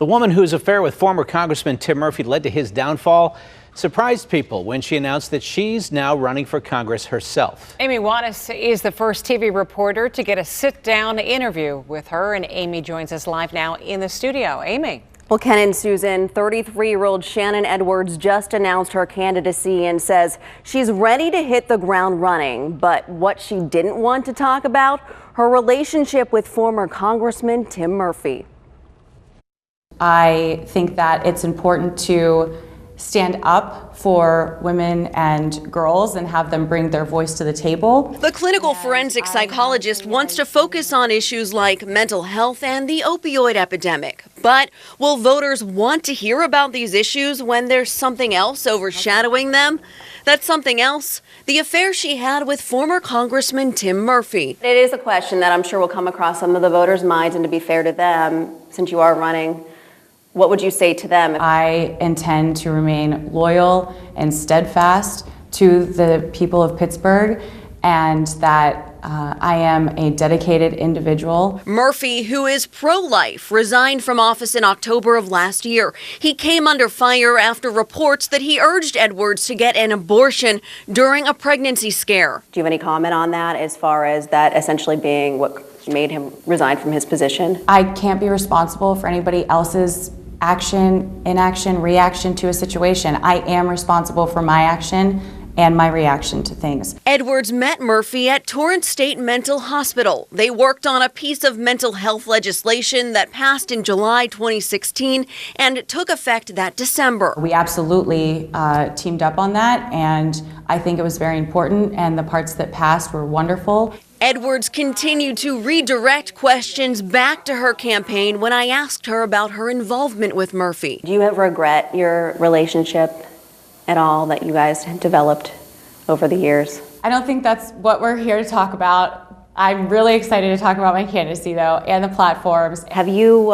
The woman whose affair with former Congressman Tim Murphy led to his downfall surprised people when she announced that she's now running for Congress herself. Amy Wattis is the first TV reporter to get a sit-down interview with her, and Amy joins us live now in the studio. Amy. Well, Ken and Susan, 33-year-old Shannon Edwards just announced her candidacy and says she's ready to hit the ground running. But what she didn't want to talk about, her relationship with former Congressman Tim Murphy. I think that it's important to stand up for women and girls and have them bring their voice to the table. The clinical forensic psychologist wants to focus on issues like mental health and the opioid epidemic. But will voters want to hear about these issues when there's something else overshadowing them? That's something else, the affair she had with former Congressman Tim Murphy. It is a question that I'm sure will come across some of the voters' minds, and to be fair to them, since you are running, what would you say to them? I intend to remain loyal and steadfast to the people of Pittsburgh, and that I am a dedicated individual. Murphy, who is pro-life, resigned from office in October of last year. He came under fire after reports that he urged Edwards to get an abortion during a pregnancy scare. Do you have any comment on that, as far as that essentially being what made him resign from his position? I can't be responsible for anybody else's action, inaction, reaction to a situation. I am responsible for my action and my reaction to things. Edwards met Murphy at Torrance State Mental Hospital. They worked on a piece of mental health legislation that passed in July 2016 and took effect that December. We absolutely teamed up on that, and I think it was very important, and the parts that passed were wonderful. Edwards continued to redirect questions back to her campaign when I asked her about her involvement with Murphy. Do you ever regret your relationship at all that you guys have developed over the years? I don't think that's what we're here to talk about. I'm really excited to talk about my candidacy, though, and the platforms. Have you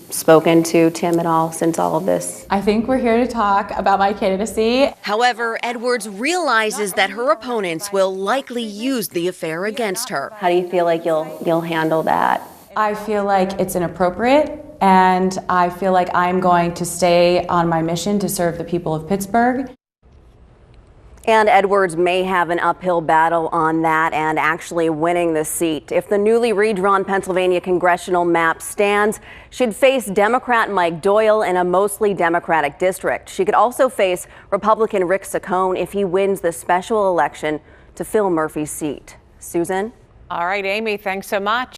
spoken to Tim at all since all of this? I think we're here to talk about my candidacy. However, Edwards realizes that her opponents will likely use the affair against her. How do you feel like you'll handle that? I feel like it's inappropriate, and I feel like I'm going to stay on my mission to serve the people of Pittsburgh. And Edwards may have an uphill battle on that and actually winning the seat. If the newly redrawn Pennsylvania congressional map stands, she'd face Democrat Mike Doyle in a mostly Democratic district. She could also face Republican Rick Saccone if he wins the special election to fill Murphy's seat. Susan? All right, Amy, thanks so much.